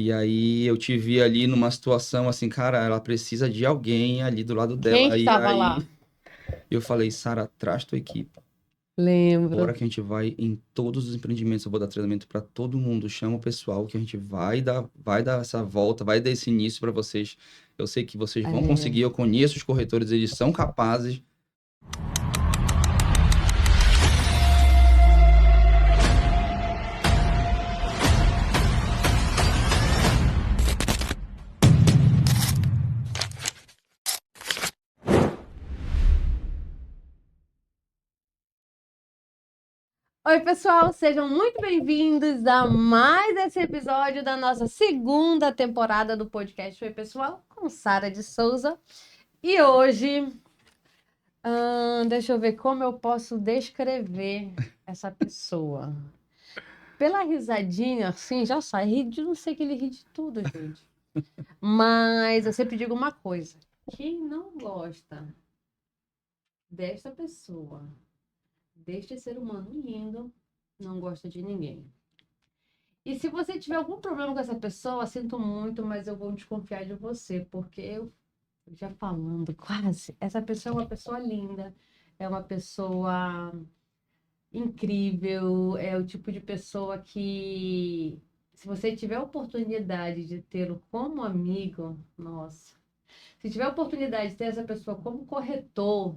E aí eu te vi ali numa situação assim, cara, ela precisa de alguém ali do lado Quem dela. E estava lá? aí eu falei, Sara, traz tua equipe. Bora Lembro. que a gente vai em todos os empreendimentos, eu vou dar treinamento para todo mundo, chama o pessoal que a gente vai dar essa volta, vai dar esse início para vocês. Eu sei que vocês vão É. conseguir, eu conheço os corretores, eles são capazes. Oi, pessoal, sejam muito bem-vindos a mais esse episódio da nossa segunda temporada do podcast Oi, pessoal, com Sara de Souza. E hoje, deixa eu ver como eu posso descrever essa pessoa. Pela risadinha, assim, já sai. Ri de não sei que ele ri de tudo, gente. Mas eu sempre digo uma coisa: quem não gosta desta pessoa, deste ser humano lindo, não gosta de ninguém. E se você tiver algum problema com essa pessoa, sinto muito, mas eu vou desconfiar de você, porque eu já falando quase, essa pessoa é uma pessoa linda, é uma pessoa incrível, é o tipo de pessoa que, se você tiver a oportunidade de tê-lo como amigo, nossa, se tiver a oportunidade de ter essa pessoa como corretor,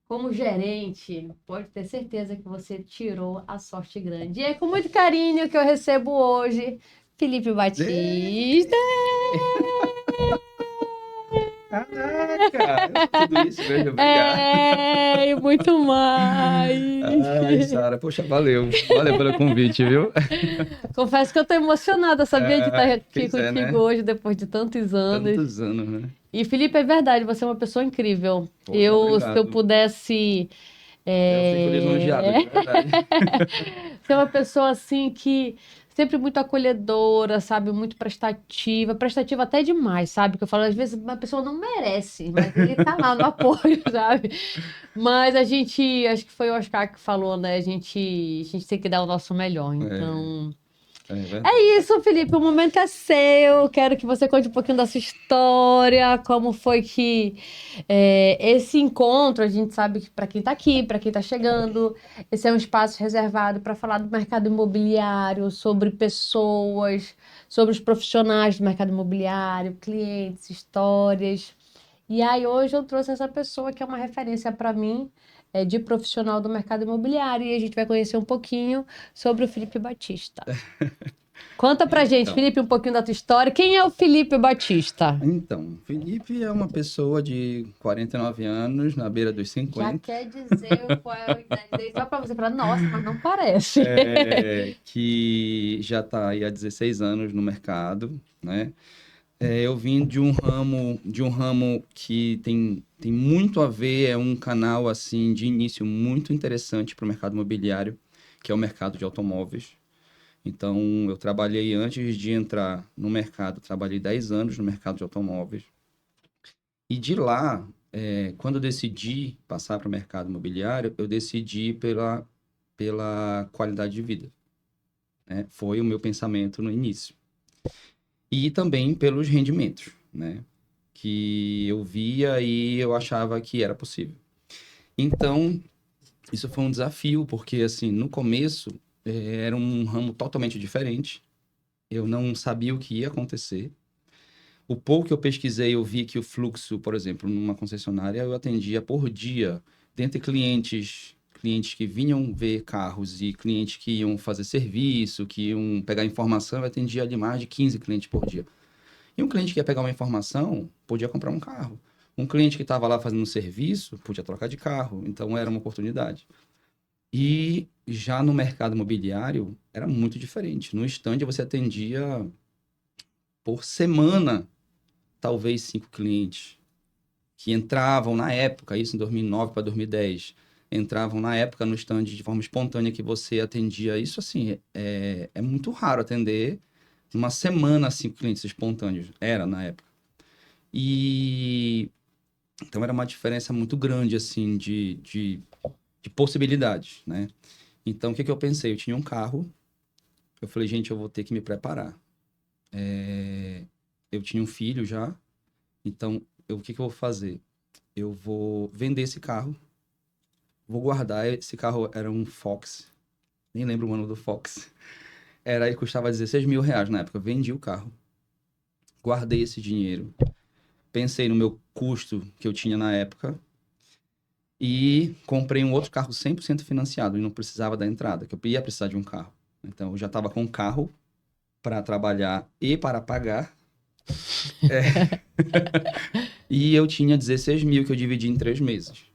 como gerente, pode ter certeza que você tirou a sorte grande. E é com muito carinho que eu recebo hoje Felipe Batista. Caraca, tudo isso mesmo, obrigado. É, e muito mais. Ai, Sara, poxa, valeu pelo convite, viu? Confesso que eu tô emocionada, sabia, de estar aqui Pois é, contigo né? hoje, depois de tantos anos. Tantos anos, né? E Felipe, é verdade, você é uma pessoa incrível. Poxa, Se eu obrigado. pudesse Eu fico lisonjeado, é... de verdade. ser uma pessoa assim que sempre muito acolhedora, sabe, muito prestativa, prestativa até demais, sabe? Que eu falo, às vezes uma pessoa não merece, mas ele tá lá no apoio, sabe? Mas a gente, acho que foi o Oscar que falou, né? A gente tem que dar o nosso melhor. É, Então, é é verdade. isso, Felipe. O momento é seu. Quero que você conte um pouquinho da sua história, como foi que esse encontro, a gente sabe que para quem está aqui, para quem está chegando, esse é um espaço reservado para falar do mercado imobiliário, sobre pessoas, sobre os profissionais do mercado imobiliário, clientes, histórias. E aí hoje eu trouxe essa pessoa que é uma referência para mim, de profissional do mercado imobiliário, e a gente vai conhecer um pouquinho sobre o Felipe Batista. Conta pra gente, Então, Felipe, um pouquinho da tua história. Quem é o Felipe Batista? Felipe é uma pessoa de 49 anos, na beira dos Já 50, quer dizer qual é a idade dele, só pra você falar, nossa, mas não parece. que já está aí há 16 anos no mercado, né? Eu vim de um ramo que tem muito a ver, é um canal assim de início muito interessante para o mercado imobiliário, que é o mercado de automóveis. Então, eu trabalhei antes de entrar no mercado, trabalhei 10 anos no mercado de automóveis. E de lá, quando eu decidi passar para o mercado imobiliário, eu decidi pela qualidade de vida, né? Foi o meu pensamento no início. E também pelos rendimentos, né? Que eu via e eu achava que era possível. Então, isso foi um desafio, porque assim, no começo, era um ramo totalmente diferente. Eu não sabia o que ia acontecer. O pouco que eu pesquisei, eu vi que o fluxo, por exemplo, numa concessionária, eu atendia por dia, dentre clientes que vinham ver carros e clientes que iam fazer serviço, que iam pegar informação, eu atendia ali mais de 15 clientes por dia. E um cliente que ia pegar uma informação, podia comprar um carro. Um cliente que estava lá fazendo um serviço, podia trocar de carro. Então, era uma oportunidade. E já no mercado imobiliário, era muito diferente. No estande, você atendia por semana, talvez 5 clientes que entravam na época, isso em 2009 para 2010, entravam na época no stand de forma espontânea que você atendia. Isso, assim, é muito raro atender uma semana 5 clientes espontâneos. Era na época. E então era uma diferença muito grande, assim, de possibilidades, né? Então, o que que eu pensei? Eu tinha um carro, eu falei, gente, eu vou ter que me preparar. eu tinha um filho já, então o que que eu vou fazer? Eu vou vender esse carro, vou guardar. Esse carro era um Fox, nem lembro o ano do Fox. Ele custava R$16.000 na época. Eu vendi o carro, guardei esse dinheiro, pensei no meu custo que eu tinha na época e comprei um outro carro 100% financiado e não precisava da entrada, que eu ia precisar de um carro. Então eu já estava com um carro para trabalhar e para pagar. E eu tinha 16 mil que eu dividi em 3 meses.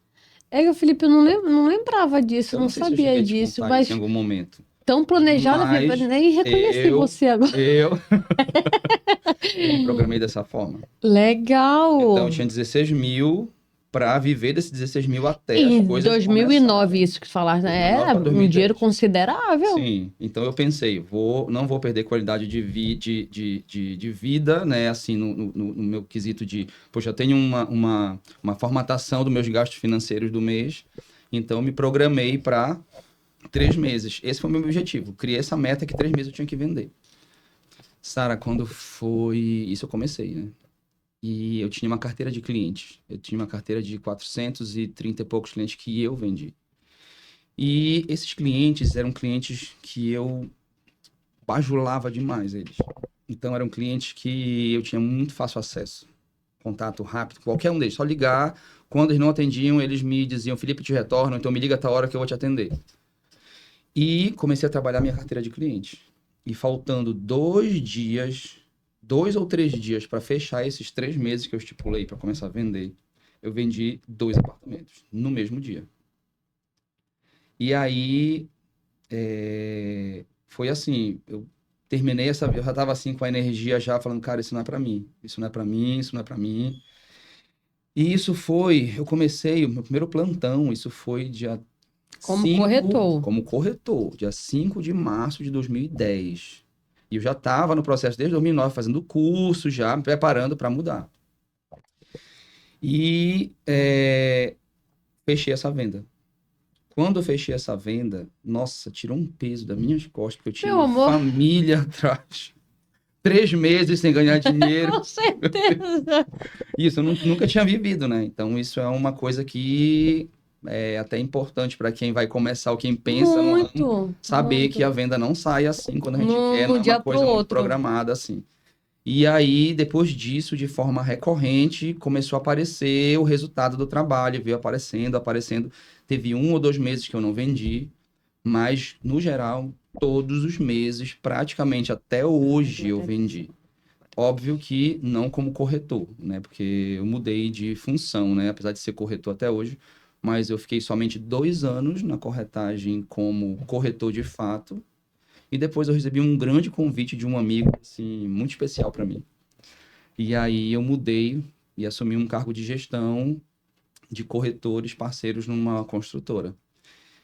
Felipe, eu não lembrava disso, Eu não não sei se eu sabia cheguei a te disso, contar isso em mas algum momento. tão planejada, Felipe, eu Mas nem reconheci você agora. eu me programei dessa forma. Então eu Legal! tinha 16 mil para viver desses 16 mil até as Em coisas 2009, começarem. isso que falaste, né? 2009 para Um dinheiro 2010. considerável. Sim, então eu pensei, não vou perder qualidade de vida, né? Assim, no meu quesito de, poxa, eu tenho uma formatação dos meus gastos financeiros do mês, então eu me programei para 3 meses. Esse foi o meu objetivo. Criei essa meta que 3 meses eu tinha que vender. Sara, quando foi. Isso eu comecei, né? E eu tinha uma carteira de clientes. Eu tinha uma carteira de 430 e poucos clientes que eu vendi. E esses clientes eram clientes que eu bajulava demais eles. Então eram clientes que eu tinha muito fácil acesso. Contato rápido, qualquer um deles. Só ligar. Quando eles não atendiam, eles me diziam, Felipe, te retorno, então me liga a tal hora que eu vou te atender. E comecei a trabalhar minha carteira de clientes. E faltando 2 ou 3 dias para fechar esses 3 meses que eu estipulei para começar a vender, eu vendi 2 apartamentos no mesmo dia. E aí, foi assim, eu terminei eu já estava assim com a energia já falando, cara, isso não é para mim, isso não é para mim, isso não é para mim. E eu comecei o meu primeiro plantão, isso foi dia Como 5 corretor. como corretor, dia 5 de março de 2010. E eu já estava no processo desde 2009, fazendo curso, já me preparando para mudar. E fechei essa venda. Quando eu fechei essa venda, nossa, tirou um peso das minhas costas, porque eu tinha Meu uma amor, família atrás. 3 meses sem ganhar dinheiro. com certeza. Isso eu nunca tinha vivido, né? Então, isso é uma coisa que é até importante para quem vai começar ou quem pensa no ramo, Muito, saber que a muito. venda não sai assim quando a gente quer, No não é uma dia pro coisa muito outro. programada assim. E aí, depois disso, de forma recorrente, começou a aparecer o resultado do trabalho, veio aparecendo, aparecendo. Teve 1 ou 2 meses que eu não vendi, mas, no geral, todos os meses, praticamente até hoje, eu vendi. Óbvio que não como corretor, né? Porque eu mudei de função, né? Apesar de ser corretor até hoje, mas eu fiquei somente 2 anos na corretagem como corretor de fato. E depois eu recebi um grande convite de um amigo, assim, muito especial para mim. E aí eu mudei e assumi um cargo de gestão de corretores parceiros numa construtora.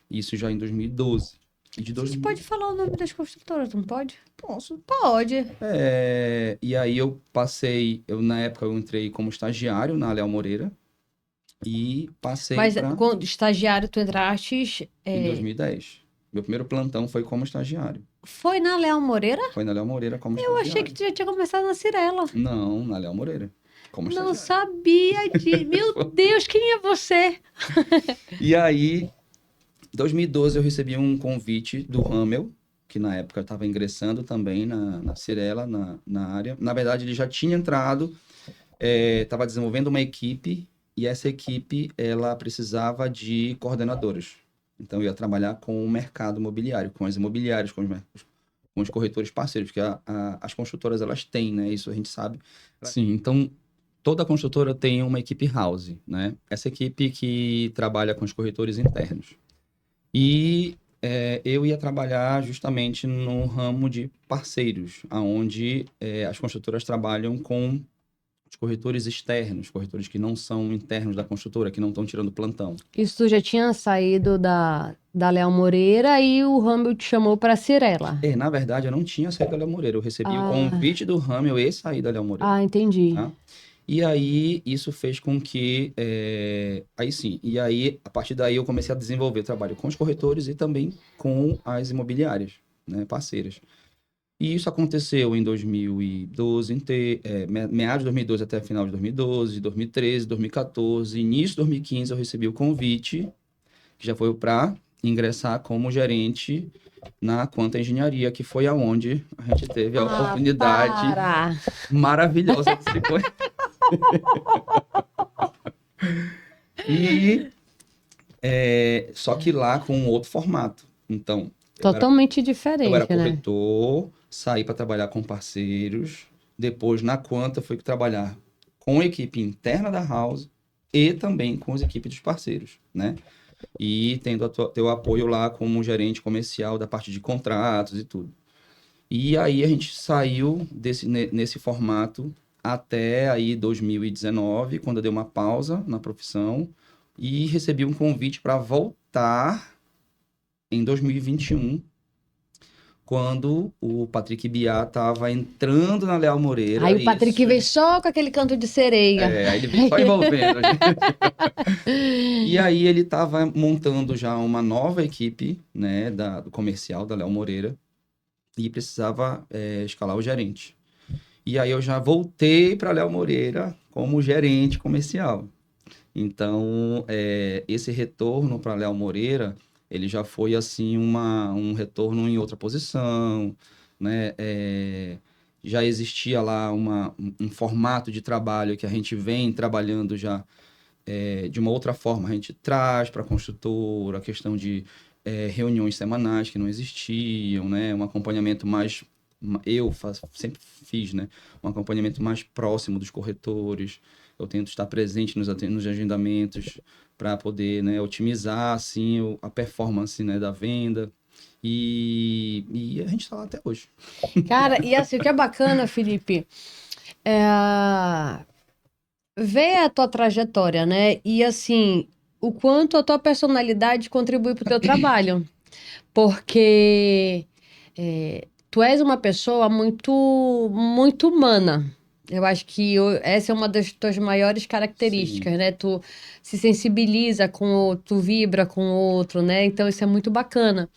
Isso já em 2012. E de A gente 2000... pode falar o nome das construtoras, não pode? Posso. Pode. E aí na época eu entrei como estagiário na Léo Moreira e passei Mas para quando estagiário tu entraste, em 2010. Meu primeiro plantão foi como estagiário. foi na Léo Moreira? Foi na Léo Moreira como Eu achei que estagiário. tu já tinha começado na Cirela. Não, na Léo Moreira como Não estagiário. sabia de. Meu Deus, quem é você? E aí, em 2012, eu recebi um convite do Ramel, que na época estava ingressando também na Cirela, na área. Na verdade, ele já tinha entrado, estava desenvolvendo uma equipe, e essa equipe ela precisava de coordenadores. Então, eu ia trabalhar com o mercado imobiliário, com as imobiliárias, com os corretores parceiros, porque as construtoras elas têm, né? Isso a gente sabe. Sim, então toda construtora tem uma equipe house, né? Essa equipe que trabalha com os corretores internos. E eu ia trabalhar justamente no ramo de parceiros, aonde as construtoras trabalham com os corretores externos, corretores que não são internos da construtora, que não estão tirando plantão. Isso tu já tinha saído da Léo Moreira e o Ramel te chamou pra Cirela. Na verdade, eu não tinha saído da Léo Moreira. Eu recebi o Ah, convite do Ramel e saí da Léo Moreira. entendi. Tá? E aí, isso fez com que... aí sim, e aí, a partir daí, eu comecei a desenvolver trabalho com os corretores e também com as imobiliárias, né, parceiras. E isso aconteceu em 2012, meados de 2012 até final de 2012, 2013, 2014, início de 2015 eu recebi o convite, que já foi para ingressar como gerente na Quanta Engenharia, que foi aonde a gente teve a oportunidade para. maravilhosa de se conhecer. E só que lá com um outro formato. Então, Totalmente eu era diferente, né? corretor, saí para trabalhar com parceiros. Depois, na Quanta, fui trabalhar com a equipe interna da House e também com as equipes dos parceiros, né? E tendo teu apoio lá como gerente comercial da parte de contratos e tudo. E aí a gente saiu nesse formato até aí 2019, quando eu dei uma pausa na profissão e recebi um convite para voltar em 2021, quando o Patrick Biá estava entrando na Leal Moreira. Aí o Patrick veio só com aquele canto de sereia. Aí ele veio só envolvendo a gente. E aí ele estava montando já uma nova equipe, né, do comercial da Leal Moreira e precisava escalar o gerente. E aí eu já voltei para Leal Moreira como gerente comercial. Então, esse retorno para Leal Moreira, ele já foi assim um retorno em outra posição, né? Já existia lá um formato de trabalho que a gente vem trabalhando já de uma outra forma. A gente traz para a construtora a questão de reuniões semanais que não existiam, né? Um acompanhamento mais... sempre fiz, né? Um acompanhamento mais próximo dos corretores. Eu tento estar presente nos agendamentos para poder, né, otimizar assim, a performance, né, da venda. E a gente está lá até hoje. Cara, e assim, o que é bacana, Felipe, ver a tua trajetória, né? E assim, o quanto a tua personalidade contribui pro teu trabalho. Porque tu és uma pessoa muito, muito humana. Eu acho que essa é uma das tuas maiores características, Sim. né? Tu se sensibiliza com o outro, tu vibra com o outro, né? Então isso é muito bacana.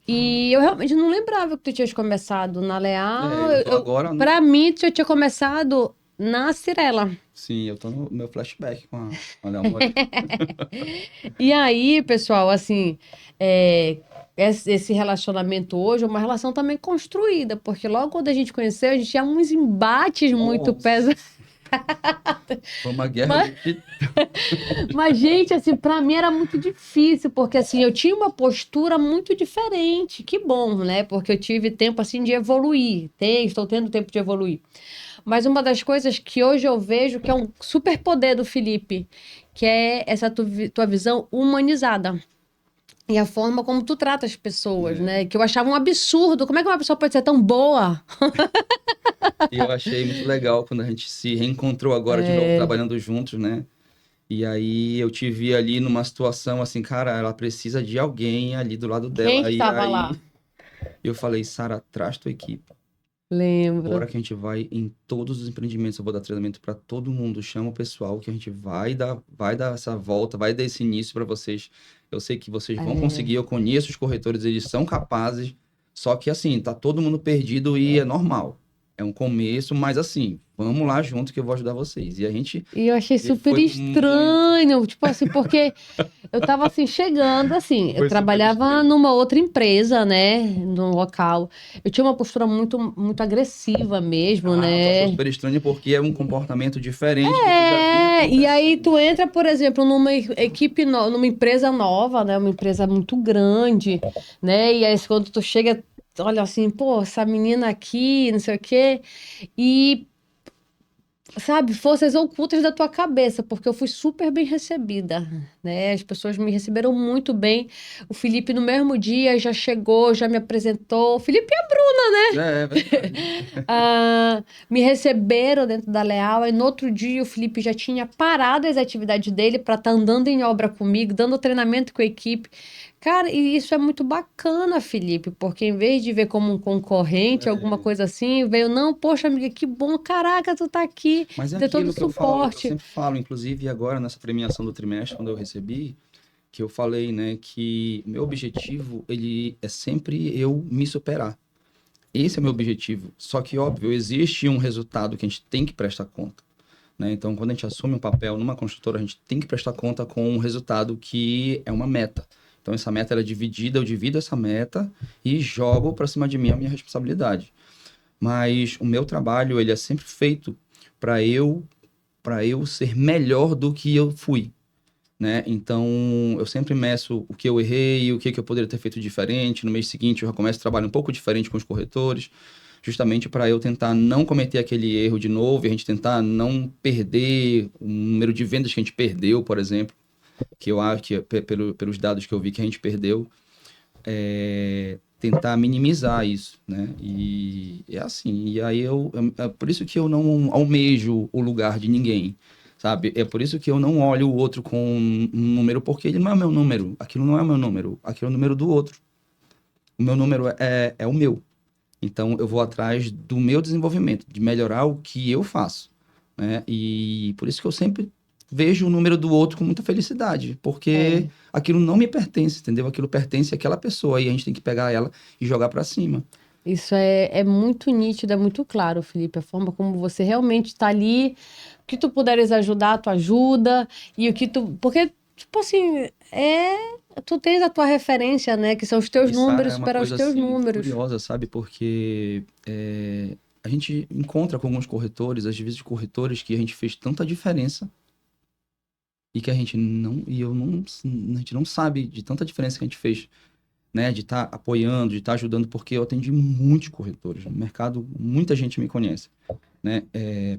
E eu realmente não lembrava que tu tinhas começado na Leal. Eu tô agora... Pra mim, tu já tinha começado na Cirela. Sim, eu tô no meu flashback com a Leal Moreira. E aí, pessoal, assim, esse relacionamento hoje é uma relação também construída, porque logo quando a gente conheceu, a gente tinha uns embates muito Nossa, pesados. foi uma guerra de... Mas, gente, assim, pra mim era muito difícil, porque assim, eu tinha uma postura muito diferente. Que bom, né? Porque eu tive tempo assim de evoluir. Estou tendo tempo de evoluir. Mas uma das coisas que hoje eu vejo que é um superpoder do Felipe, que é essa tua visão humanizada. E a forma como tu trata as pessoas, né? Que eu achava um absurdo. Como é que uma pessoa pode ser tão boa? E eu achei muito legal quando a gente se reencontrou agora de novo, trabalhando juntos, né? E aí eu te vi ali numa situação assim, cara, ela precisa de alguém ali do lado Quem dela. que E tava aí lá? eu falei, Sara, traz tua equipe. Lembro. Bora que a gente vai em todos os empreendimentos, eu vou dar treinamento para todo mundo, chama o pessoal que a gente vai dar essa volta, vai dar esse início para vocês. Eu sei que vocês vão conseguir, eu conheço os corretores, eles são capazes, só que assim, tá todo mundo perdido e é normal. É um começo, mas assim, vamos lá junto que eu vou ajudar vocês. E a gente E eu achei super foi estranho, tipo assim, porque eu tava assim, chegando, assim, eu Foi super trabalhava estranho. numa outra empresa, né, num local. Eu tinha uma postura muito, muito agressiva mesmo, Tu achou né? super estranho porque é um comportamento diferente do que já vinha E aí acontecendo. tu entra, por exemplo, numa equipe, numa empresa nova, né, uma empresa muito grande, né, e aí quando tu chega, olha assim, pô, essa menina aqui, não sei o quê, e sabe, forças ocultas da tua cabeça, porque eu fui super bem recebida, né? As pessoas me receberam muito bem. O Felipe, no mesmo dia, já chegou, já me apresentou. O Felipe e a Bruna, É verdade. me receberam dentro da Leal. Aí no outro dia, o Felipe já tinha parado as atividades dele para estar andando em obra comigo, dando treinamento com a equipe. Cara, e isso é muito bacana, Felipe, porque em vez de ver como um concorrente, alguma coisa assim, veio, não, poxa, amiga, que bom, caraca, tu tá aqui, Mas é ter todo o aquilo que eu falo, eu suporte. sempre falo, inclusive agora nessa premiação do trimestre, quando eu recebi, que eu falei, né, que meu objetivo, ele é sempre eu me superar. Esse é o meu objetivo. Só que, óbvio, existe um resultado que a gente tem que prestar conta, né? Então, quando a gente assume um papel numa construtora, a gente tem que prestar conta com um resultado que é uma meta. Então, essa meta ela é dividida, eu divido essa meta e jogo para cima de mim a minha responsabilidade. Mas o meu trabalho, ele é sempre feito para eu ser melhor do que eu fui, né? Então, eu sempre meço o que eu errei, o que eu poderia ter feito diferente. No mês seguinte, eu já começo a trabalhar um pouco diferente com os corretores, justamente para eu tentar não cometer aquele erro de novo e a gente tentar não perder o número de vendas que a gente perdeu, por exemplo, que eu acho que, pelos dados que eu vi que a gente perdeu, tentar minimizar isso, né? E é assim. E aí é por isso que eu não almejo o lugar de ninguém, sabe? É por isso que eu não olho o outro com um número, porque ele não é meu número. Aquilo não é meu número. Aquilo é o número do outro. O meu número é o meu. Então eu vou atrás do meu desenvolvimento, de melhorar o que eu faço, né? E por isso que eu sempre vejo o número do outro com muita felicidade, porque aquilo não me pertence, entendeu? Aquilo pertence àquela pessoa e a gente tem que pegar ela e jogar pra cima. Isso é muito nítido, é muito claro, Felipe, a forma como você realmente está ali, o que tu puderes ajudar, tu ajuda, e o que tu... Porque, tipo assim, tu tens a tua referência, né, que são os teus Isso números, é uma superar os coisa teus assim muito números. curiosa, sabe? Porque a gente encontra com alguns corretores, às vezes corretores que a gente fez tanta diferença e que a gente não, e eu não, a gente não sabe de tanta diferença que a gente fez, né? De estar apoiando, de estar ajudando, porque eu atendi muitos corretores no mercado, muita gente me conhece, né?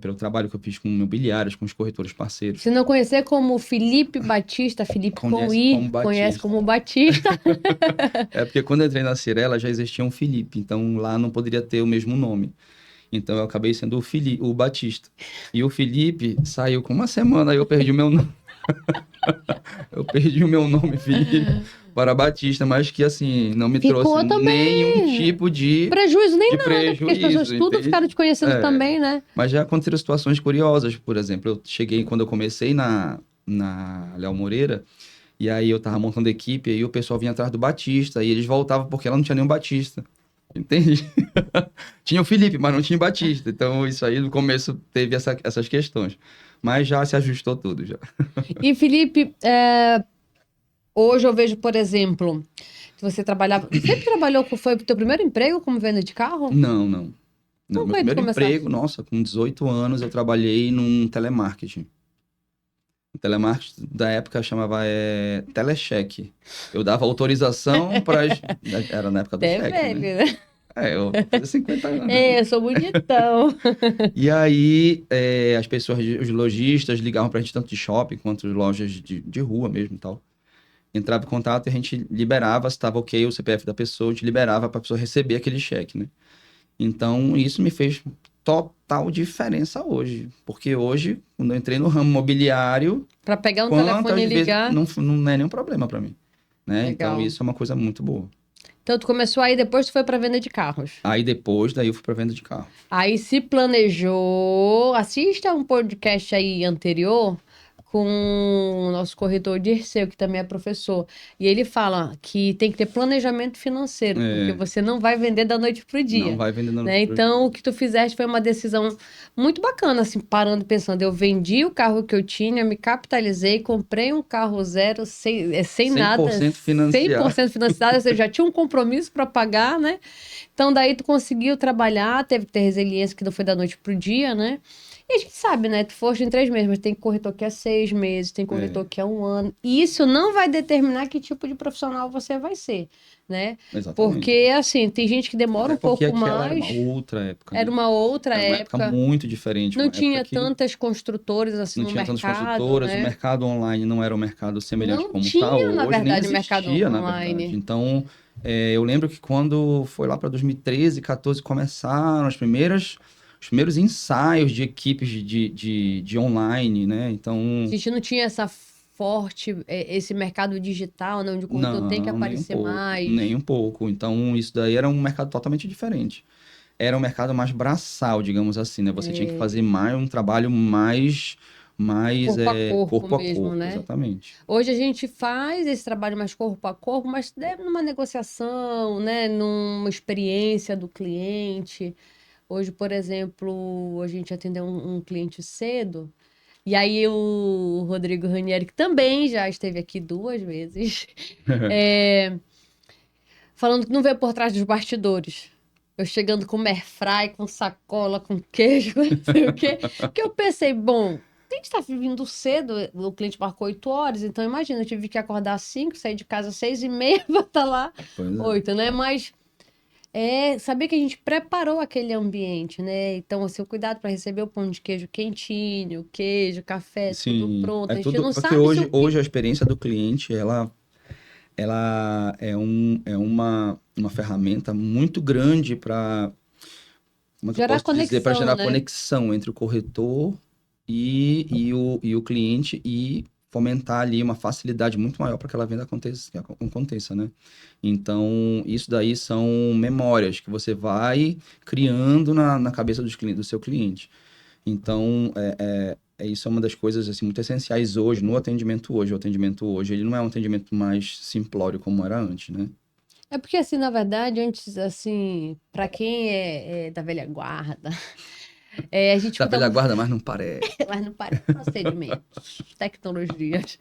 Pelo trabalho que eu fiz com imobiliários, com os corretores parceiros. Se não conhecer como Felipe Batista, Felipe com Conhece I, como conhece Batista. como Batista. É porque quando eu entrei na Cirela já existia um Felipe, então lá não poderia ter o mesmo nome. Então eu acabei sendo o Batista. E o Felipe saiu com uma semana, aí eu perdi o meu nome. Eu perdi o meu nome, Felipe, para Batista, mas que assim, não me trouxe Ficou nenhum também. tipo de Prejuízo nem nada, porque as pessoas prejuízo, tudo entende? ficaram te conhecendo É, também, né? mas já aconteceram situações curiosas, por exemplo, eu cheguei quando eu comecei na Léo Moreira, e aí eu tava montando equipe, aí o pessoal vinha atrás do Batista, e eles voltavam porque ela não tinha nenhum Batista. Entende? Tinha o Felipe, mas não tinha o Batista. Então, isso aí no começo teve essas questões. Mas já se ajustou tudo já. E Felipe, hoje eu vejo, por exemplo, que você trabalhava. Sempre trabalhou foi o teu primeiro emprego como venda de carro? Não, não. Não, Como meu foi que tu primeiro começaste? emprego, nossa, com 18 anos eu trabalhei num telemarketing. O telemarketing da época chamava telecheque. Eu dava autorização para Era na época do Até cheque, né? velho, né? Eu vou fazer 50 anos, né? É, eu sou bonitão. E aí, as pessoas, os lojistas ligavam pra gente tanto de shopping quanto de lojas de rua mesmo e tal. Entrava em contato e a gente liberava, se estava ok o CPF da pessoa, a gente liberava para a pessoa receber aquele cheque, né? Então, isso me fez total diferença hoje. Porque hoje, quando eu entrei no ramo imobiliário, Pra pegar um telefone quantas e vezes ligar. não é nenhum problema para mim, né? Então, Legal. isso é uma coisa muito boa. Então tu começou aí, depois tu foi pra venda de carros. Aí depois, daí eu fui para venda de carro. Aí se planejou. Assista um podcast aí anterior com o nosso corretor Dirceu, que também é professor. E ele fala que tem que ter planejamento financeiro, porque É, você não vai vender da noite pro não dia. vai vendendo Né? Então, o que tu fizeste foi uma decisão muito bacana, assim, parando e pensando. Eu vendi o carro que eu tinha, me capitalizei, comprei um carro zero, sem nada, 100% financiado. 100% financiado, ou seja, já tinha um compromisso para pagar, né? Então, daí tu conseguiu trabalhar, teve que ter resiliência, que não foi da noite pro dia, né? E a gente sabe, né? Tu foste em 3 meses, mas tem corretor que é 6 meses, tem corretor que é 1 ano. E isso não vai determinar que tipo de profissional você vai ser, né? Exatamente. Porque, assim, tem gente que demora Até um porque pouco aquela era uma mais. outra época, Era né? uma outra Era uma época época. muito diferente, Não uma época tinha que tantas construtoras assim não no tinha tantas mercado, construtoras, o né? mercado online não era um mercado semelhante Não como está tinha, na hoje, nem verdade, mercado existia, na verdade. online. Então, eu lembro que quando foi lá para 2013, 14, começaram os primeiros ensaios de equipes de online, né? A Então, gente não tinha essa forte, esse mercado digital, né? Onde o corretor tem que não, nem um aparecer pouco, mais. nem um pouco. Então, isso daí era um mercado totalmente diferente. Era um mercado mais braçal, digamos assim, né? Você tinha que fazer mais um trabalho mais Corpo a corpo corpo a mesmo, corpo, né? exatamente. Hoje a gente faz esse trabalho mais corpo a corpo, mas numa negociação, né? Numa experiência do cliente. Hoje, por exemplo, a gente atendeu um cliente cedo, e aí o Rodrigo Ranieri, que também já esteve aqui 2 vezes, é, falando que não veio por trás dos bastidores. Eu chegando com airfry, com sacola, com queijo, não sei o quê. Que eu pensei, bom, a gente tá vindo cedo, o cliente marcou 8 horas, então imagina, eu tive que acordar às 5, sair de casa às 6h30 para estar lá Pois é. 8, né? Mas saber que a gente preparou aquele ambiente, né? Então, assim, o cuidado para receber o pão de queijo quentinho, queijo, café, tudo Sim, pronto. é A gente tudo, não porque sabe se hoje, o hoje a experiência do cliente, ela é uma ferramenta muito grande para, como é que eu gerar posso dizer, para conexão, gerar né? conexão entre o corretor e o cliente e fomentar ali uma facilidade muito maior para que aquela venda aconteça, né? Então, isso daí são memórias que você vai criando na cabeça do seu cliente. Então, isso é uma das coisas assim, muito essenciais hoje, no atendimento hoje. O atendimento hoje, ele não é um atendimento mais simplório como era antes, né? É porque, assim, na verdade, antes, assim, para quem é da velha guarda, a gente Da escuta velha muito, guarda, mas não parece. mas não parece procedimentos, tecnologias.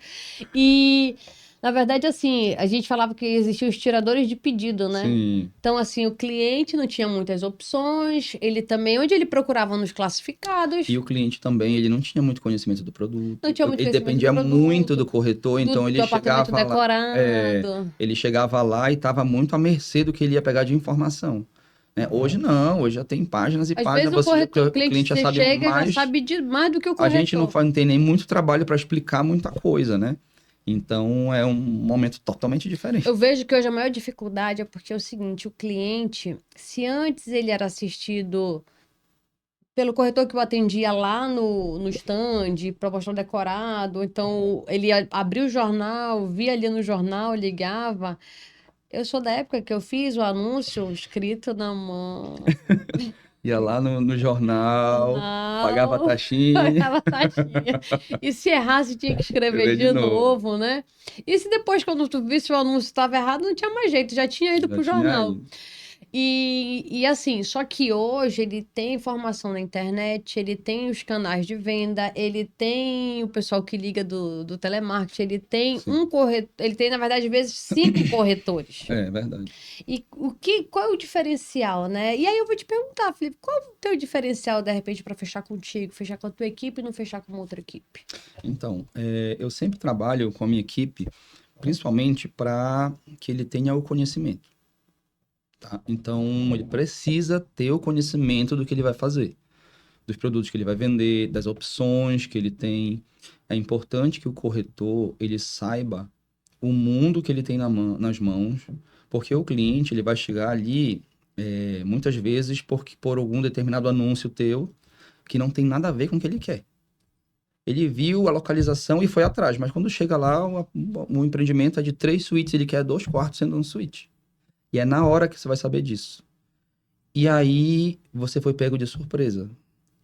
E, na verdade, assim, a gente falava que existiam os tiradores de pedido, né? Sim. Então, assim, o cliente não tinha muitas opções, ele também, onde ele procurava nos E classificados, o cliente também, ele não tinha muito conhecimento do não produto. tinha muito Ele conhecimento do dependia muito do produto, corretor, então do ele apartamento chegava lá, decorado. ele chegava lá e estava muito à mercê do que ele ia pegar de informação. Né? Hoje não, hoje já tem páginas e Às vezes páginas, o cliente cliente já você sabe chega já mais. sabe de mais do que o A gente corretor. não tem nem muito trabalho para explicar muita coisa, né? Então é um momento totalmente diferente. Eu vejo que hoje a maior dificuldade é porque é o seguinte, o cliente, se antes ele era assistido pelo corretor que o atendia lá no stand, proposta decorado, então ele ia abrir o jornal, via ali no jornal, ligava. Eu sou da época que eu fiz o anúncio escrito na mão. Ia lá no jornal, pagava a Jornal, taxinha, pagava taxinha. E se errasse, tinha que escrever escrever de de novo. novo, né? E se depois, quando tu visse o anúncio estava errado, não tinha mais jeito, já tinha ido Já pro tinha jornal. aí. E assim, só que hoje ele tem informação na internet, ele tem os canais de venda, ele tem o pessoal que liga do telemarketing, ele tem Sim, ele tem, na verdade, às vezes, 5 corretores. é verdade. E qual é o diferencial, né? E aí eu vou te perguntar, Felipe, qual é o teu diferencial, de repente, para fechar contigo, fechar com a tua equipe e não fechar com outra equipe? Então, eu sempre trabalho com a minha equipe, principalmente para que ele tenha o conhecimento. Tá? Então, ele precisa ter o conhecimento do que ele vai fazer, dos produtos que ele vai vender, das opções que ele tem. É importante que o corretor ele saiba o mundo que ele tem nas mãos, porque o cliente ele vai chegar ali muitas vezes por algum determinado anúncio teu que não tem nada a ver com o que ele quer. Ele viu a localização e foi atrás, mas quando chega lá, o empreendimento é de 3 suítes, ele quer 2 quartos sendo um suíte. E é na hora que você vai saber disso. E aí você foi pego de surpresa.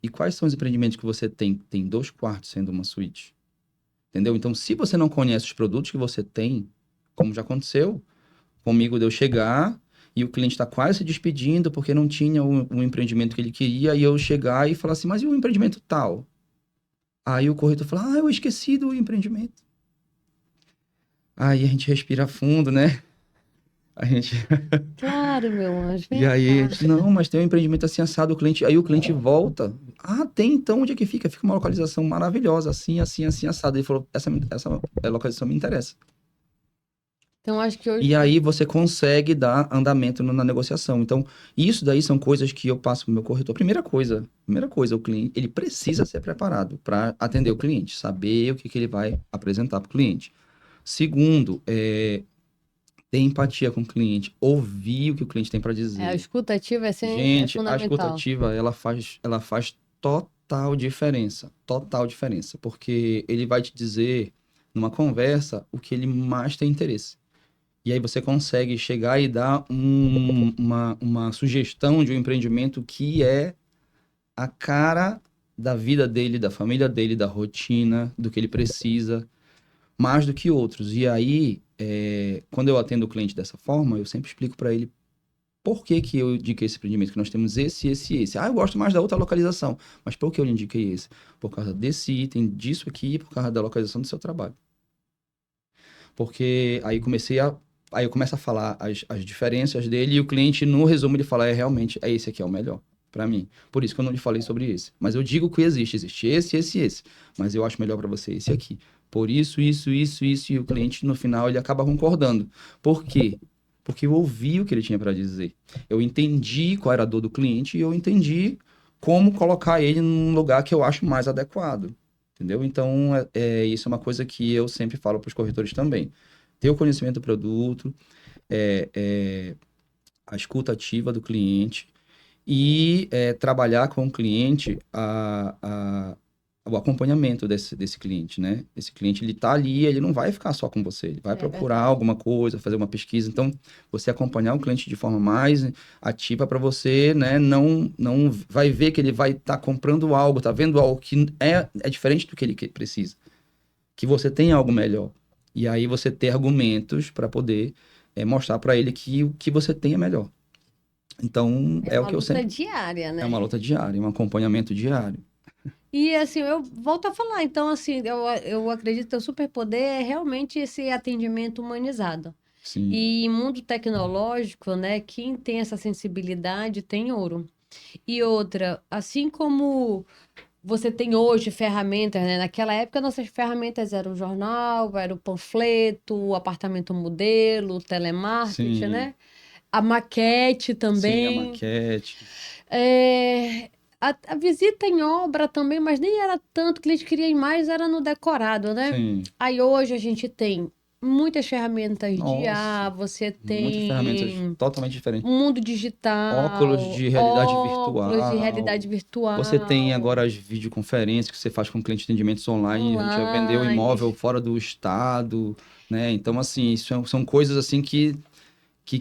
E quais são os empreendimentos que você tem 2 quartos sendo uma suíte? Entendeu? Então, se você não conhece os produtos que você tem, como já aconteceu comigo de eu chegar e o cliente está quase se despedindo porque não tinha o empreendimento que ele queria, e eu chegar e falar assim, mas e o empreendimento tal? Aí o corretor fala, eu esqueci do empreendimento. Aí a gente respira fundo, né? A gente... Claro, meu anjo, E vem aí, cá. não, mas tem um empreendimento assim assado, aí o cliente volta. Ah, tem, então onde é que fica? Fica uma localização maravilhosa, assim, assim, assim, assado. Ele falou, essa localização me interessa. Então, acho que hoje. E aí você consegue dar andamento na negociação. Então, isso daí são coisas que eu passo para o meu corretor. Primeira coisa, o cliente, ele precisa ser preparado para atender o cliente, saber o que ele vai apresentar para o cliente. Segundo, ter empatia com o cliente, ouvir o que o cliente tem para A dizer. escutativa é Gente, a fundamental. escutativa, ela faz total diferença, porque ele vai te dizer numa conversa o que ele mais tem interesse. E aí você consegue chegar e dar uma sugestão de um empreendimento que é a cara da vida dele, da família dele, da rotina, do que ele precisa, mais do que outros. E aí, quando eu atendo o cliente dessa forma, eu sempre explico para ele por que que eu indiquei esse empreendimento, que nós temos esse, esse e esse. Ah, eu gosto mais da outra localização. Mas por que eu lhe indiquei esse? Por causa desse item, disso aqui, e por causa da localização do seu trabalho. Porque aí eu começo a falar as diferenças dele e o cliente, no resumo, ele fala, realmente, esse aqui é o melhor para mim. Por isso que eu não lhe falei sobre esse. Mas eu digo que existe esse. Mas eu acho melhor para você esse aqui. Por isso, e o cliente, no final, ele acaba concordando. Por quê? Porque eu ouvi o que ele tinha para dizer. Eu entendi qual era a dor do cliente e eu entendi como colocar ele num lugar que eu acho mais adequado. Entendeu? Então, isso é uma coisa que eu sempre falo para os corretores também. Ter o conhecimento do produto, a escuta ativa do cliente e trabalhar com o cliente o acompanhamento desse cliente, né? Esse cliente, ele tá ali, ele não vai ficar só com você, ele vai procurar alguma coisa, fazer uma pesquisa. Então, você acompanhar o cliente de forma mais ativa para você, né? Não vai ver que ele vai estar comprando algo, tá vendo algo que é diferente do que ele precisa. Que você tem algo melhor. E aí você ter argumentos para poder mostrar para ele que o que você tem é melhor. Então, é o que eu sempre... É uma luta diária, né? É uma luta diária, um acompanhamento diário. E assim, eu volto a falar, então assim, eu acredito que o superpoder é realmente esse atendimento humanizado. Sim. E em mundo tecnológico, né, quem tem essa sensibilidade tem ouro. E outra, assim como você tem hoje ferramentas, né? Naquela época nossas ferramentas eram o jornal, era o panfleto, o apartamento modelo, o telemarketing, Sim. né? A maquete também. Sim, a maquete. A visita em obra também, mas nem era tanto, o cliente queria ir mais, era no decorado, né? Sim. Aí hoje a gente tem muitas ferramentas de Nossa, você muitas tem ferramentas totalmente diferentes. mundo digital, Óculos de realidade óculos de realidade virtual. Você tem agora as videoconferências que você faz com cliente de atendimentos online. A gente já vendeu imóvel fora do estado, né? Então, assim, são coisas assim que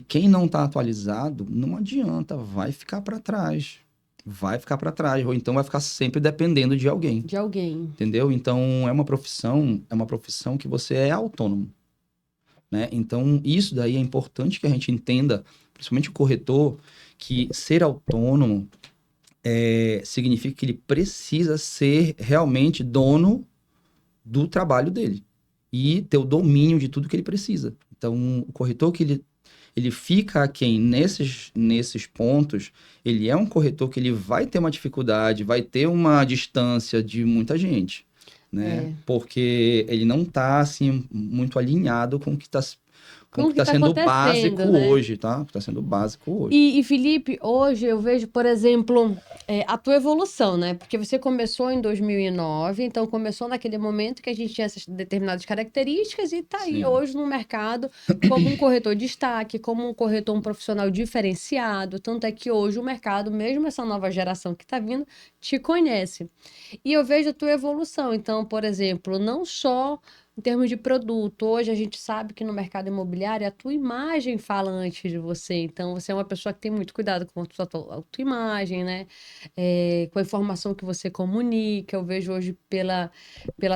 quem não está atualizado, não adianta, vai ficar para trás. Vai ficar para trás, ou então vai ficar sempre dependendo de alguém. De alguém. Entendeu? Então, é uma profissão que você é autônomo, né? Então, isso daí é importante que a gente entenda, principalmente o corretor, que ser autônomo significa que ele precisa ser realmente dono do trabalho dele e ter o domínio de tudo que ele precisa. Então, o corretor que ele fica aquém nesses pontos, ele é um corretor que ele vai ter uma dificuldade, vai ter uma distância de muita gente, né? Porque ele não está assim, muito alinhado com o que está sendo básico, né? Hoje, tá? Está sendo básico hoje. E Felipe, hoje eu vejo, por exemplo, a tua evolução, né? Porque você começou em 2009, então começou naquele momento que a gente tinha essas determinadas características e tá aí hoje no mercado como um corretor de destaque, como um corretor, um profissional diferenciado. Tanto é que hoje o mercado, mesmo essa nova geração que tá vindo, te conhece. E eu vejo a tua evolução. Então, por exemplo, não só em termos de produto, hoje a gente sabe que no mercado imobiliário a tua imagem fala antes de você. Então, você é uma pessoa que tem muito cuidado com a tua imagem, né? Com a informação que você comunica. Eu vejo hoje pela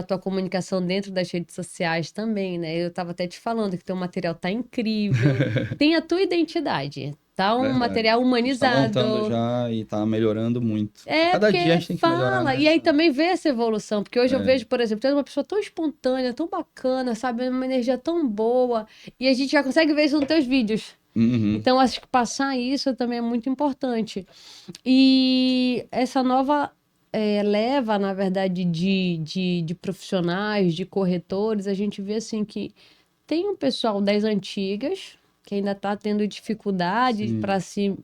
tua comunicação dentro das redes sociais também, né? Eu estava até te falando que teu material tá incrível. Tem a tua identidade. Tá um material humanizado. Tá montando já e tá melhorando muito. Cada dia a gente tem que melhorar, né? E aí também vê essa evolução, porque hoje eu vejo, por exemplo, tem uma pessoa tão espontânea, tão bacana, sabe? Uma energia tão boa, e a gente já consegue ver isso nos teus vídeos. Uhum. Então, acho que passar isso também é muito importante. E essa nova leva, na verdade, de profissionais, de corretores, a gente vê assim que tem um pessoal das antigas que ainda está tendo dificuldade para se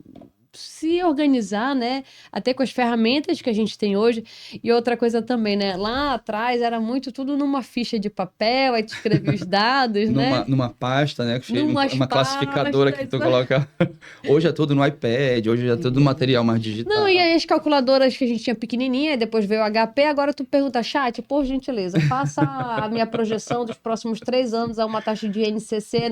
organizar, né? Até com as ferramentas que a gente tem hoje. E outra coisa também, né? Lá atrás era muito tudo numa ficha de papel, aí tu escrevia os dados, né? Numa pasta, né? Uma classificadora que tu coloca. Hoje é tudo no iPad, hoje é tudo material mais digital. Não, e aí as calculadoras que a gente tinha pequenininha, depois veio o HP, agora tu pergunta, chat, por gentileza, faça a minha projeção dos próximos 3 anos a uma taxa de INCC,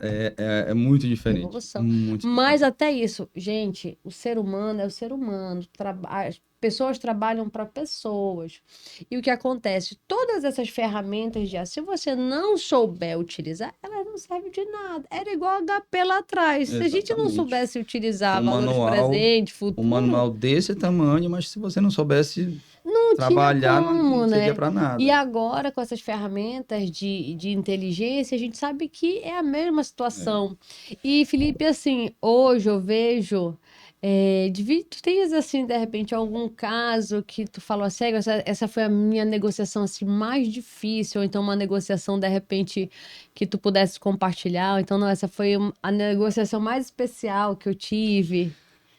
é muito diferente. Evolução. Muito Mas até isso, gente, o ser humano é o ser humano. As pessoas trabalham para pessoas. E o que acontece? Todas essas ferramentas de se você não souber utilizar, elas não servem de nada. Era igual a HP lá atrás. Se a gente não Exatamente. soubesse utilizar Um valores manual, presente, um futuro, manual desse tamanho, mas se você não soubesse não tinha trabalhar, como, não servia né? para E nada. agora, com essas ferramentas de inteligência, a gente sabe que é a mesma situação. E, Felipe, assim, hoje eu vejo. Tu tens, assim, de repente, algum caso que tu falou assim, essa foi a minha negociação, assim, mais difícil, ou então uma negociação, de repente, que tu pudesse compartilhar, ou então, não, essa foi a negociação mais especial que eu tive.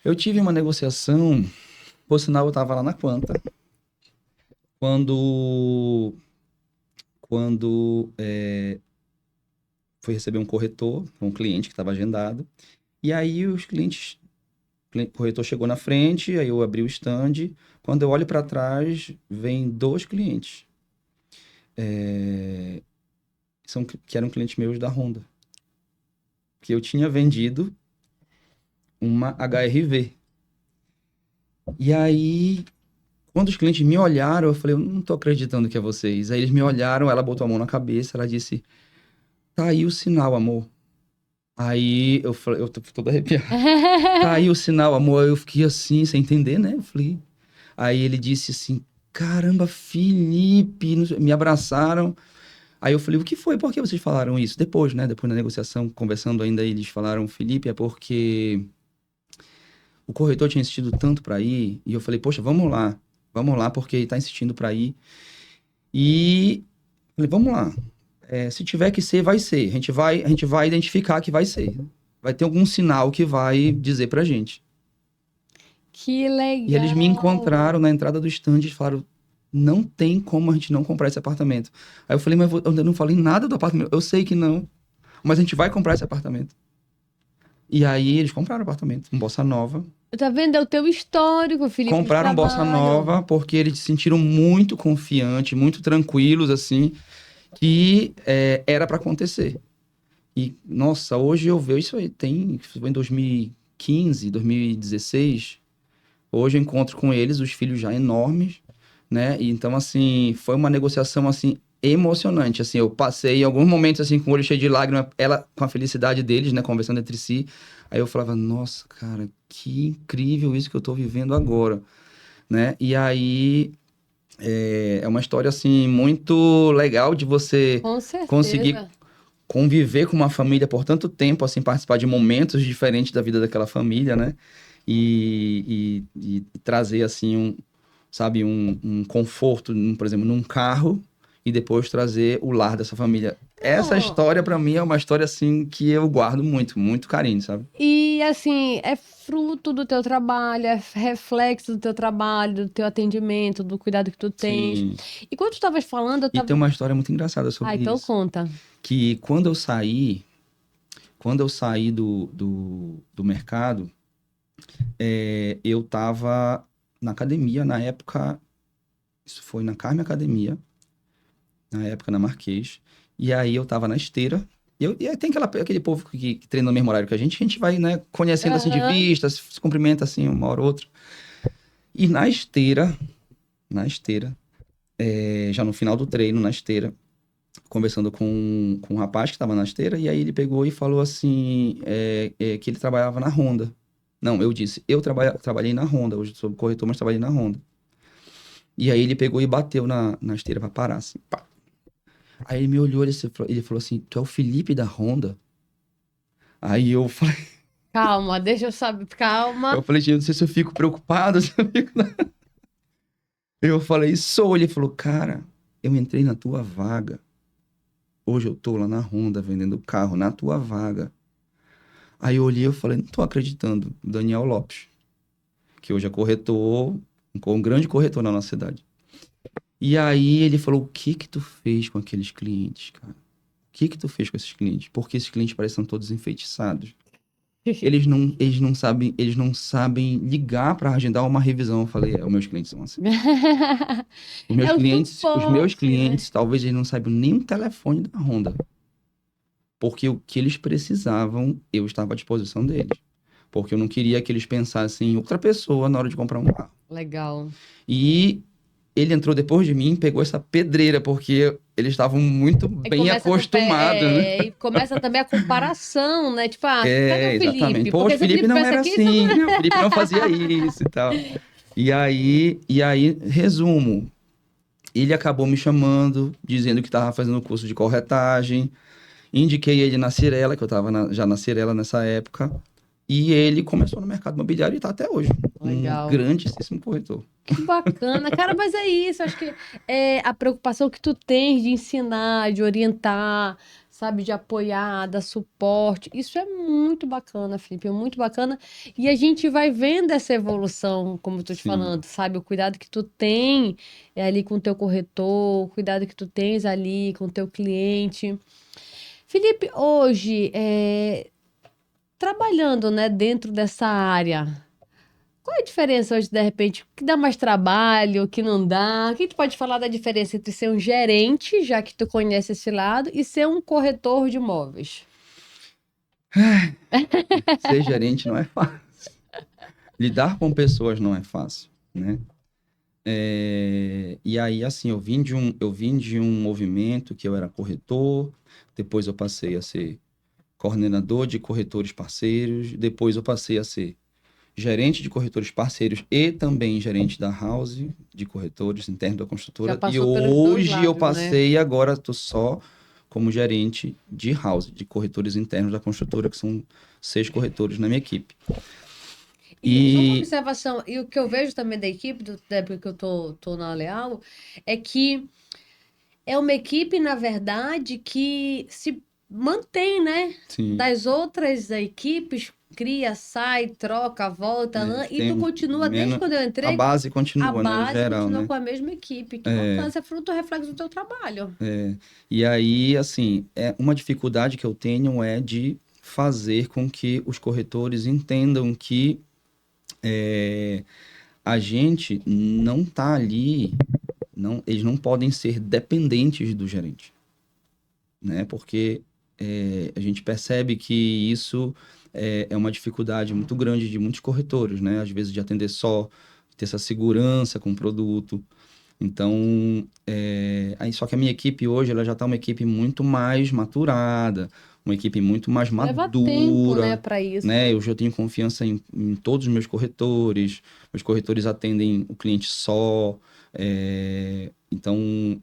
Eu tive uma negociação, por sinal eu estava lá na Quanta, quando fui receber um corretor, um cliente que estava agendado, e aí o corretor chegou na frente, aí eu abri o stand, quando eu olho para trás, vem 2 clientes, que eram clientes meus da Honda, que eu tinha vendido uma HR-V. E aí, quando os clientes me olharam, eu falei, eu não tô acreditando que é vocês. Aí eles me olharam, ela botou a mão na cabeça, ela disse, tá aí o sinal, amor. Aí eu falei, eu tô todo arrepiado. Tá aí o sinal, amor. Aí eu fiquei assim, sem entender, né? Eu falei. Aí ele disse assim, caramba, Felipe, me abraçaram. Aí eu falei, o que foi? Por que vocês falaram isso? Depois, né? Depois da negociação, conversando ainda, eles falaram, Felipe, é porque o corretor tinha insistido tanto pra ir. E eu falei, poxa, vamos lá, porque ele tá insistindo pra ir. E falei, vamos lá. Se tiver que ser, vai ser. A gente vai identificar que vai ser. Vai ter algum sinal que vai dizer pra gente. Que E eles me legal! encontraram na entrada do stand e falaram, não tem como a gente não comprar esse apartamento. Aí eu falei, mas eu não falei nada do apartamento. Eu sei que não, mas a gente vai comprar esse apartamento. E aí eles compraram o apartamento, um Bossa Nova. Tá vendo? É o teu histórico, Felipe, de Compraram um Bossa trabalho. Nova porque eles se sentiram muito confiantes, muito tranquilos, assim, que era para acontecer. E, nossa, hoje eu vejo isso aí, foi em 2015, 2016. Hoje eu encontro com eles, os filhos já enormes, né? E então, assim, foi uma negociação, assim, emocionante. Assim, eu passei em alguns momentos, assim, com o olho cheio de lágrimas, ela com a felicidade deles, né? Conversando entre si. Aí eu falava, nossa, cara, que incrível isso que eu tô vivendo agora, né? E aí, é uma história, assim, muito legal de você Com conseguir certeza. conviver com uma família por tanto tempo, assim, participar de momentos diferentes da vida daquela família, né? E trazer, assim, sabe, um conforto, por exemplo, num carro e depois trazer o lar dessa família. Essa Não. história, pra mim, é uma história, assim, que eu guardo muito, muito carinho, sabe? E assim, é fruto do teu trabalho, é reflexo do teu trabalho, do teu atendimento, do cuidado que tu tens. Sim. E quando tu estavas falando, eu E tava. tem uma história muito engraçada Ah, sobre então isso. conta. Que quando eu saí do mercado, eu tava na academia, na época, isso foi na Carme Academia, na época na Marquês, e aí eu tava na esteira, e aí tem aquele povo que treina no mesmo horário que a gente vai, né, conhecendo assim de Aham. vista, se cumprimenta assim uma hora ou outra. E na esteira, já no final do treino, na esteira, conversando com um rapaz que tava na esteira, e aí ele pegou e falou assim, que ele trabalhava na Honda. Não, eu disse, eu trabalhei na Honda, hoje sou corretor, mas trabalhei na Honda. E aí ele pegou e bateu na esteira pra parar, assim, pá. Aí ele me olhou, ele falou assim, tu é o Felipe da Honda? Aí eu falei, Calma, deixa eu saber. eu Calma. falei, gente, não sei se eu fico preocupado, se eu fico... Eu falei, sou. Ele falou, cara, eu entrei na tua vaga. Hoje eu tô lá na Honda vendendo carro na tua vaga. Aí eu olhei e falei, não tô acreditando. Daniel Lopes, que hoje é corretor, um grande corretor na nossa cidade. E aí ele falou, o que que tu fez com aqueles clientes, cara? O que que tu fez com esses clientes? Porque esses clientes parecem todos enfeitiçados. Eles não sabem ligar para agendar uma revisão. Eu falei, os meus clientes são assim. Os meus É o clientes, os meus suporte, né? clientes, talvez eles não saibam nem o telefone da Honda. porque o que eles precisavam, eu estava à disposição deles. Porque eu não queria que eles pensassem em outra pessoa na hora de comprar um carro. Legal. E ele entrou depois de mim e pegou essa pedreira, porque eles estavam muito bem acostumados, né? E começa também a comparação, né? Tipo, cadê o Exatamente. Felipe? Pô, o Porque se o Felipe Felipe não pensa era aqui, assim, né? O Felipe não fazia isso e tal. E aí, resumo, ele acabou me chamando, dizendo que estava fazendo curso de corretagem, indiquei ele na Cirela, que eu estava já na Cirela nessa época, e ele começou no mercado imobiliário e está até hoje. Legal. Um grandíssimo corretor. Que bacana, cara, mas é isso, acho que é a preocupação que tu tens de ensinar, de orientar, sabe, de apoiar, dar suporte, isso é muito bacana, Felipe, é muito bacana, e a gente vai vendo essa evolução, como eu tô te Sim. falando, sabe, o cuidado que tu tem ali com o teu corretor, o cuidado que tu tens ali com o teu cliente. Felipe, hoje, trabalhando, né, dentro dessa área, qual é a diferença hoje, de repente, o que dá mais trabalho, o que não dá? O que tu pode falar da diferença entre ser um gerente, já que tu conhece esse lado, e ser um corretor de imóveis? Ser gerente não é fácil. Lidar com pessoas não é fácil, né? E aí, assim, eu vim de um movimento que eu era corretor, depois eu passei a ser coordenador de corretores parceiros, depois eu passei a ser gerente de corretores parceiros e também gerente da house de corretores interno da Já construtora. E passou pelos dois hoje eu lados, né? passei, agora estou só como gerente de house, de corretores internos da construtora, que são 6 corretores na minha equipe. E só uma E observação, e o que eu vejo também da equipe, da época que eu tô na Leal, é que é uma equipe, na verdade, que se mantém, né? sim, Das outras equipes, cria, sai, troca, volta, né? E tu tem continua, desde menos, quando eu a entrei, base a continua, né, base geral, continua né? com a mesma equipe. Que bacana, isso é fruto, reflexo do teu trabalho. E aí, assim, uma dificuldade que eu tenho é de fazer com que os corretores entendam que a gente não tá ali, eles não podem ser dependentes do gerente, né? Porque a gente percebe que isso é uma dificuldade muito grande de muitos corretores, né? Às vezes de atender só, ter essa segurança com o produto. Então, aí só que a minha equipe hoje, ela já está uma equipe muito mais maturada, uma equipe muito mais Leva tempo, né, madura, para isso. né? Eu já tenho confiança em todos os meus corretores atendem o cliente só, então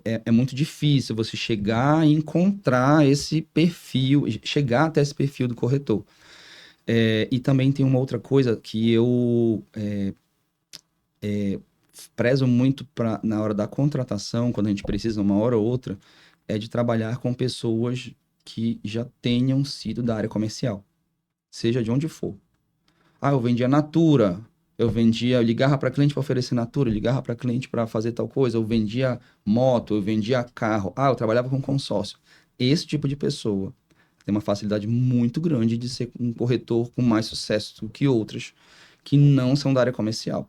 é muito difícil você chegar e encontrar esse perfil, chegar até esse perfil do corretor. E também tem uma outra coisa que eu prezo muito na hora da contratação, quando a gente precisa uma hora ou outra, é de trabalhar com pessoas que já tenham sido da área comercial, seja de onde for. Eu vendia Natura, eu ligava para cliente para oferecer Natura, eu ligava para cliente para fazer tal coisa, eu vendia moto, eu vendia carro, eu trabalhava com consórcio. Esse tipo de pessoa tem uma facilidade muito grande de ser um corretor com mais sucesso do que outras que não são da área comercial.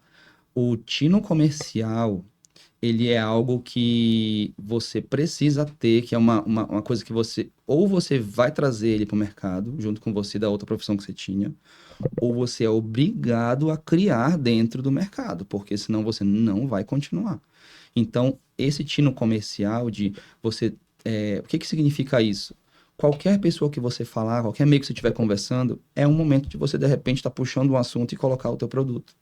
O tino comercial, ele é algo que você precisa ter, que é uma coisa que você vai trazer ele para o mercado, junto com você da outra profissão que você tinha, ou você é obrigado a criar dentro do mercado, porque senão você não vai continuar. Então, esse tino comercial de você... o que significa isso? Qualquer pessoa que você falar, qualquer meio que você estiver conversando, é um momento de você, de repente, estar puxando um assunto e colocar o teu produto.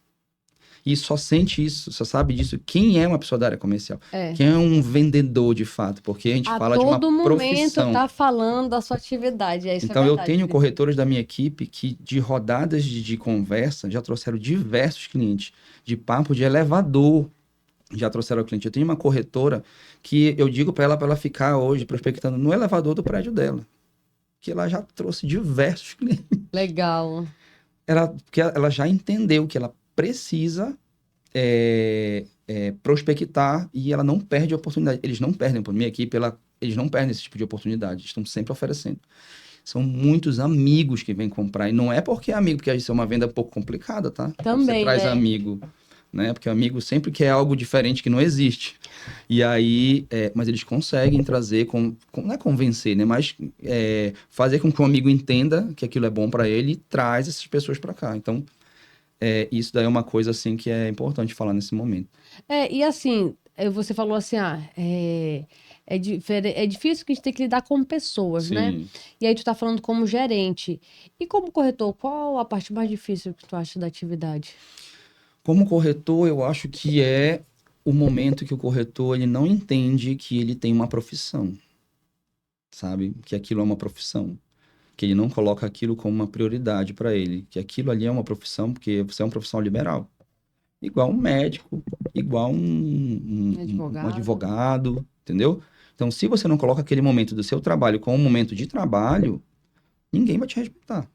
E só sente isso, só sabe disso quem é uma pessoa da área comercial. Quem é um vendedor de fato, porque a gente fala de uma todo profissão. momento tá falando da sua atividade, isso Então é eu verdade, tenho Felipe. corretores da minha equipe que de rodadas de conversa já trouxeram diversos clientes, de papo de elevador já trouxeram o cliente. Eu tenho uma corretora que eu digo para ela ficar hoje prospectando no elevador do prédio dela, que ela já trouxe diversos clientes. Legal. Porque ela já entendeu que ela precisa prospectar e ela não perde a oportunidade. Eles não perdem, por minha equipe, eles não perdem esse tipo de oportunidade. Estão sempre oferecendo. São muitos amigos que vêm comprar. E não é porque é amigo, porque isso é uma venda um pouco complicada, tá? Também, Você traz né? amigo né? Porque o amigo sempre quer algo diferente que não existe. E aí, mas eles conseguem trazer, não é convencer, né? Mas fazer com que o amigo entenda que aquilo é bom para ele e traz essas pessoas para cá. Então, isso daí é uma coisa, assim, que é importante falar nesse momento. E assim, você falou assim, é difícil que a gente tem que lidar com pessoas, né? Sim. E aí tu tá falando como gerente. E como corretor, qual a parte mais difícil que tu acha da atividade? Como corretor, eu acho que é o momento que o corretor ele não entende que ele tem uma profissão, sabe? Que aquilo é uma profissão. Que ele não coloca aquilo como uma prioridade para ele. Que aquilo ali é uma profissão, porque você é uma profissão liberal. Igual um médico, igual um advogado, entendeu? Então, se você não coloca aquele momento do seu trabalho como um momento de trabalho, ninguém vai te respeitar.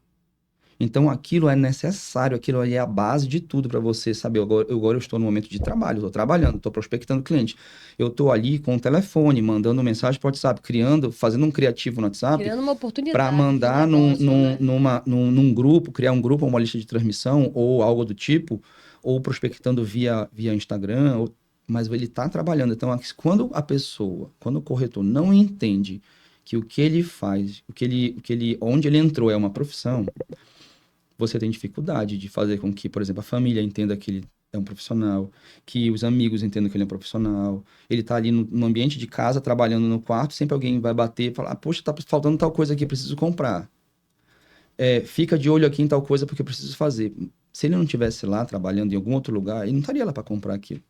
Então, aquilo é necessário, aquilo ali é a base de tudo para você saber. Agora eu estou no momento de trabalho, estou trabalhando, estou prospectando cliente. Eu estou ali com o telefone, mandando mensagem para o WhatsApp, fazendo um criativo no WhatsApp. Criando uma oportunidade. Para mandar num grupo, criar um grupo, uma lista de transmissão ou algo do tipo, ou prospectando via Instagram, mas ele está trabalhando. Então, quando o corretor não entende que o que ele faz, onde ele entrou é uma profissão, você tem dificuldade de fazer com que, por exemplo, a família entenda que ele é um profissional, que os amigos entendam que ele é um profissional. Ele tá ali no ambiente de casa, trabalhando no quarto, sempre alguém vai bater e falar, poxa, tá faltando tal coisa aqui, preciso comprar. Fica de olho aqui em tal coisa porque eu preciso fazer. Se ele não estivesse lá trabalhando em algum outro lugar, ele não estaria lá para comprar aquilo.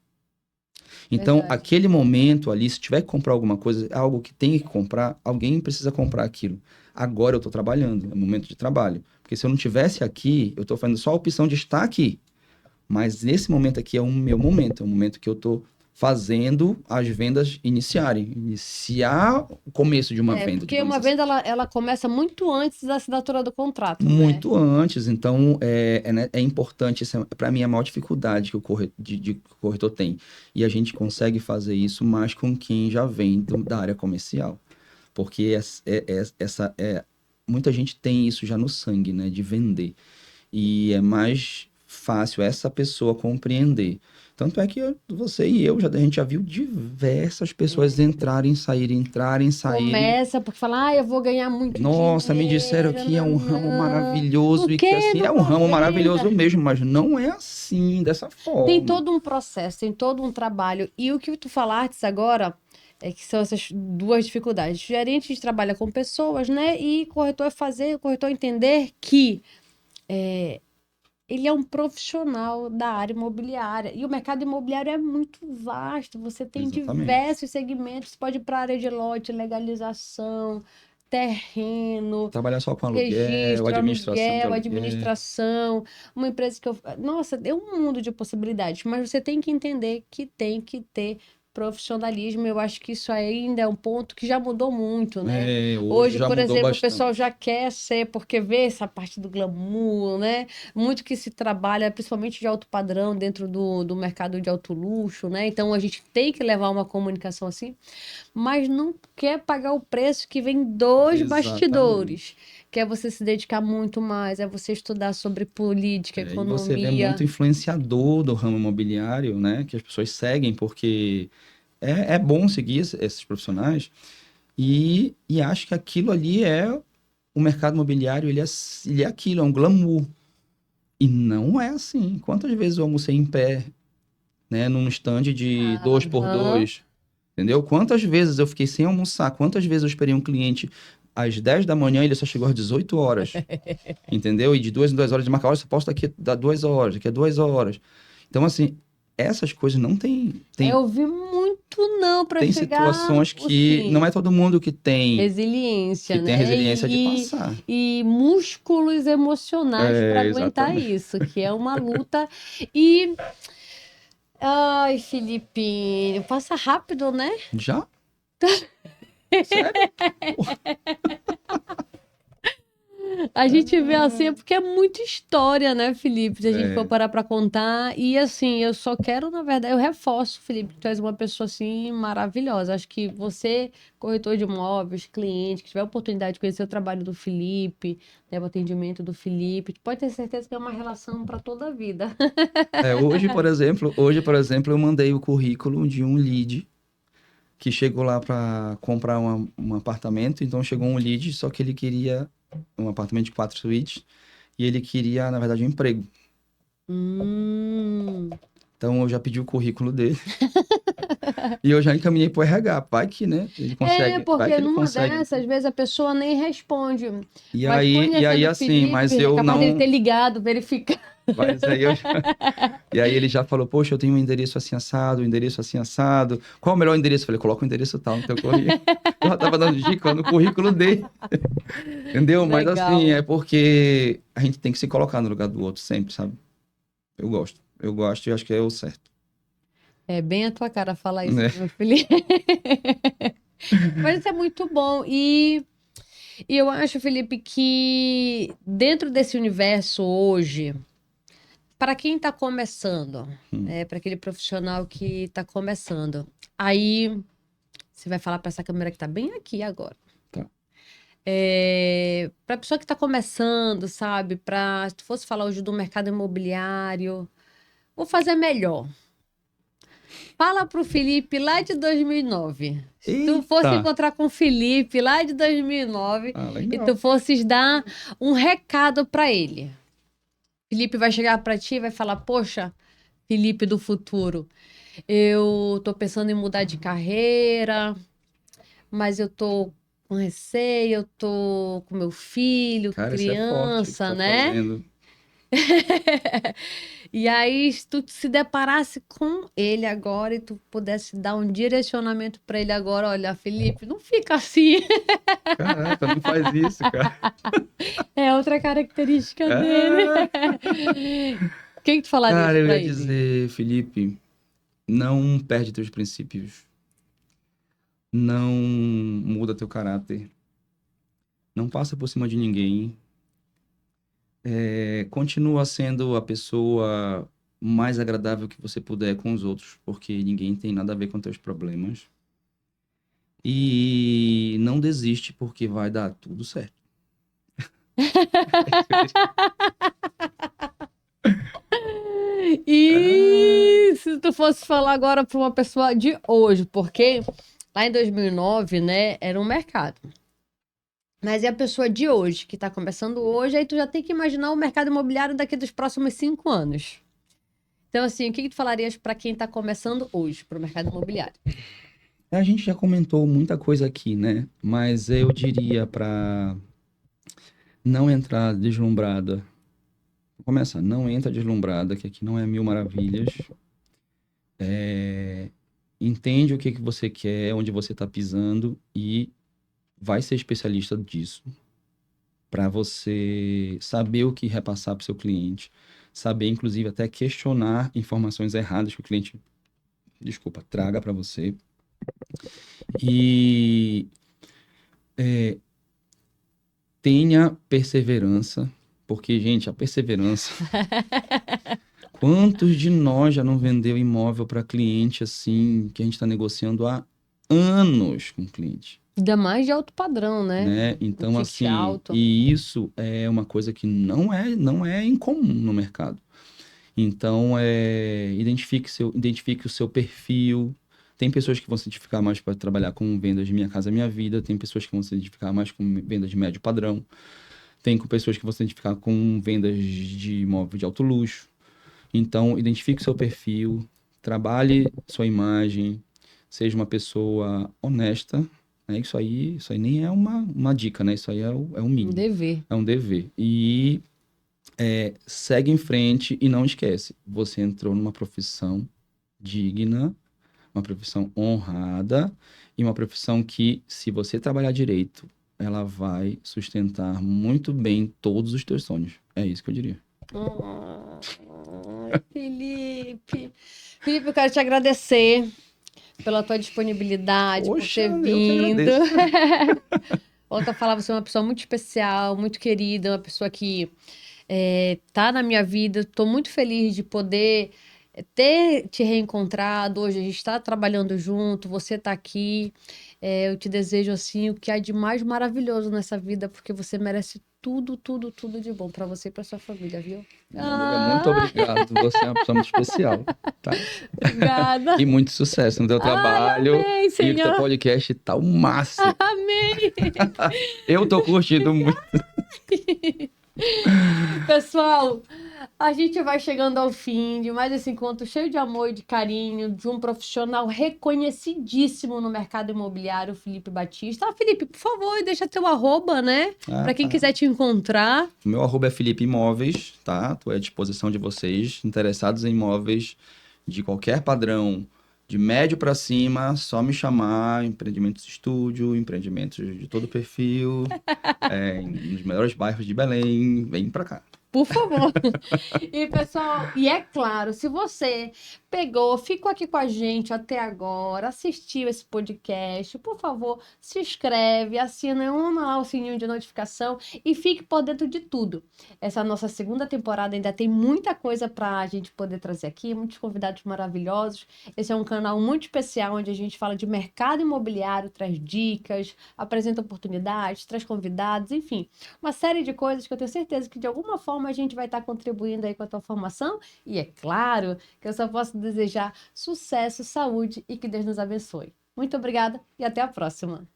Então, Verdade. aquele momento ali, se tiver que comprar alguma coisa, é algo que tem que comprar, alguém precisa comprar aquilo. Agora eu estou trabalhando, é momento de trabalho. Porque se eu não tivesse aqui, eu estou fazendo só a opção de estar aqui. Mas nesse momento aqui é o meu momento, é o momento que eu estou fazendo as vendas iniciar o começo de uma venda. Porque uma venda ela começa muito antes da assinatura do contrato, muito antes, então é importante, para mim é a maior dificuldade que o corretor tem. E a gente consegue fazer isso mais com quem já vem da área comercial. Porque muita gente tem isso já no sangue, né, de vender. E é mais fácil essa pessoa compreender. Tanto é que você e eu, a gente já viu diversas pessoas entrarem, saírem. Começa porque fala, eu vou ganhar muito Nossa, dinheiro. me disseram que é um ramo maravilhoso e que assim, é um ramo maravilhoso mesmo, mas não é assim, dessa forma. Tem todo um processo, tem todo um trabalho. E o que tu falaste agora é que são essas duas dificuldades. Gerente, a gente trabalha com pessoas, né? E corretor é fazer o corretor entender que ele é um profissional da área imobiliária. E o mercado imobiliário é muito vasto. Você tem diversos segmentos. Você pode ir para a área de lote, legalização, terreno. Trabalhar só com registro, administração. Administração. Uma empresa que eu... Nossa, é um mundo de possibilidades. Mas você tem que entender que tem que ter profissionalismo. Eu acho que isso ainda é um ponto que já mudou muito, né? Hoje por exemplo, bastante. O pessoal já quer ser, porque vê essa parte do glamour, né? Muito que se trabalha, principalmente de alto padrão, dentro do mercado de alto luxo, né? Então, a gente tem que levar uma comunicação assim, mas não quer pagar o preço que vem dos bastidores. Que é você se dedicar muito mais, é você estudar sobre política, economia. E você vê muito influenciador do ramo imobiliário, né? Que as pessoas seguem porque é bom seguir esses profissionais e acho que aquilo ali o mercado imobiliário, ele é aquilo, é um glamour. E não é assim. Quantas vezes eu almocei em pé, né? Num stand de 2x2, entendeu? Quantas vezes eu fiquei sem almoçar? Quantas vezes eu esperei um cliente às 10 da manhã, ele só chegou às 18 horas. Entendeu? E de 2 em 2 horas de marcar, olha, só posso daqui a 2 horas, daqui a 2 horas. Então, assim, essas coisas não tem... Eu vi muito não para chegar... Tem situações que não é todo mundo que tem... Resiliência, que tem a resiliência de passar. E músculos emocionais para aguentar isso, que é uma luta. E... Ai, Felipe, passa rápido, né? Já? Sério? A gente vê assim, é porque é muita história, né, Felipe? Se a gente for parar pra contar. E assim, eu só quero, na verdade, eu reforço, Felipe, que tu és uma pessoa assim maravilhosa. Acho que você, corretor de imóveis, cliente, que tiver a oportunidade de conhecer o trabalho do Felipe, né, o atendimento do Felipe, pode ter certeza que é uma relação para toda a vida. Hoje, por exemplo, eu mandei o currículo de um lead que chegou lá para comprar um apartamento. Então chegou um lead, só que ele queria um apartamento de 4 suítes e ele queria, na verdade, um emprego. Hum. Então eu já pedi o currículo dele e eu já encaminhei pro RH. Vai que, né? Ele É, consegue, vai porque que ele numa consegue. dessas, às vezes a pessoa nem responde. E Mas aí, e aí conhecendo o assim, Felipe, mas é eu capaz dele não. ter ligado, verificado. Mas aí eu E aí ele já falou, poxa, eu tenho um endereço assim assado, um endereço assim assado. Qual é o melhor endereço? Eu falei, coloca o endereço tal no teu currículo. Eu já tava dando dica no currículo dele. Entendeu? Mas assim, Legal. é porque a gente tem que se colocar no lugar do outro sempre, sabe? Eu gosto. Eu gosto e acho que é o certo. É bem a tua cara falar isso, Né? meu Felipe. Mas isso é muito bom. E eu acho, Felipe, que dentro desse universo hoje, para quem está começando, Hum. para aquele profissional que está começando, aí você vai falar para essa câmera que está bem aqui agora. Tá. Para a pessoa que está começando, sabe? Se tu fosse falar hoje do mercado imobiliário, vou fazer melhor. Fala pro Felipe lá de 2009. Se tu fosse Eita! encontrar com o Felipe lá de 2009 Ah, e tu legal. fosses dar um recado para ele. Felipe vai chegar para ti e vai falar: "Poxa, Felipe do futuro, eu tô pensando em mudar de carreira, mas eu tô com receio, eu tô com meu filho, Cara, isso é forte que criança, tá né? fazendo. E aí, se tu se deparasse com ele agora e tu pudesse dar um direcionamento para ele agora, olha, Felipe, não fica assim. Caraca, não faz isso, cara. É outra característica dele. Ah, O que que tu falarias cara, eu para ia ele? dizer, Felipe, não perde teus princípios. Não muda teu caráter. Não passa por cima de ninguém. Continua sendo a pessoa mais agradável que você puder com os outros, porque ninguém tem nada a ver com teus problemas. E não desiste, porque vai dar tudo certo. Ah, E se tu fosse falar agora para uma pessoa de hoje, porque lá em 2009, né, era um mercado. Mas é a pessoa de hoje, que está começando hoje, aí tu já tem que imaginar o mercado imobiliário daqui dos próximos 5 anos. Então, assim, o que que tu falarias para quem está começando hoje, para o mercado imobiliário? a gente já comentou muita coisa aqui, né? Mas eu diria para não entrar deslumbrada. Vou começar, não entra deslumbrada, que aqui não é mil maravilhas. Entende o que que você quer, onde você está pisando e vai ser especialista disso para você saber o que repassar para o seu cliente, saber inclusive até questionar informações erradas que o cliente, desculpa, traga para você e tenha perseverança, porque gente, a perseverança. Quantos de nós já não vendeu imóvel para cliente assim que a gente está negociando há anos com o cliente? Ainda mais de alto padrão, né? Né? Um Então, ticket assim, alto. e isso é uma coisa que não é incomum no mercado. Então, identifique o seu perfil. Tem pessoas que vão se identificar mais para trabalhar com vendas de Minha Casa Minha Vida, tem pessoas que vão se identificar mais com vendas de médio padrão, tem com pessoas que vão se identificar com vendas de imóvel de alto luxo. Então, identifique o seu perfil, trabalhe sua imagem, seja uma pessoa honesta, né? Isso aí nem é uma dica, né? Isso aí é o Um mínimo, dever. é um dever. E segue em frente e não esquece, você entrou numa profissão digna, uma profissão honrada e uma profissão que, se você trabalhar direito, ela vai sustentar muito bem todos os teus sonhos. É isso que eu diria. Felipe. Felipe, eu quero te agradecer pela tua disponibilidade, por Poxa, ter eu que vindo. agradeço. Outra falava, você é uma pessoa muito especial, muito querida, uma pessoa que tá na minha vida. Estou muito feliz de poder ter te reencontrado. Hoje a gente está trabalhando junto, você está aqui. Eu te desejo assim o que há de mais maravilhoso nessa vida, porque você merece tudo, tudo, tudo de bom para você e para sua família, viu? Minha amiga, muito obrigado. Você é uma pessoa muito especial, tá? Obrigada. E muito sucesso no teu trabalho. Amém, E o teu Senhor. podcast tá o máximo. Amém. Eu tô curtindo muito. Pessoal, a gente vai chegando ao fim de mais esse encontro cheio de amor e de carinho de um profissional reconhecidíssimo no mercado imobiliário, Felipe Batista. Felipe, por favor, deixa teu arroba, né? Para quem quiser te encontrar. O meu arroba é Felipe Imóveis, tá? Tô à disposição de vocês, interessados em imóveis de qualquer padrão, de médio para cima, só me chamar, empreendimentos de estúdio, empreendimentos de todo perfil, nos melhores bairros de Belém, vem pra cá. Por favor. E, pessoal, e é claro, se você pegou, ficou aqui com a gente até agora, assistiu esse podcast, por favor, se inscreve, assina lá o sininho de notificação e fique por dentro de tudo. Essa nossa segunda temporada ainda tem muita coisa para a gente poder trazer aqui, muitos convidados maravilhosos. Esse é um canal muito especial onde a gente fala de mercado imobiliário, traz dicas, apresenta oportunidades, traz convidados, enfim, uma série de coisas que eu tenho certeza que de alguma forma a gente vai estar contribuindo aí com a tua formação. E é claro que eu só posso desejar sucesso, saúde e que Deus nos abençoe. Muito obrigada e até a próxima.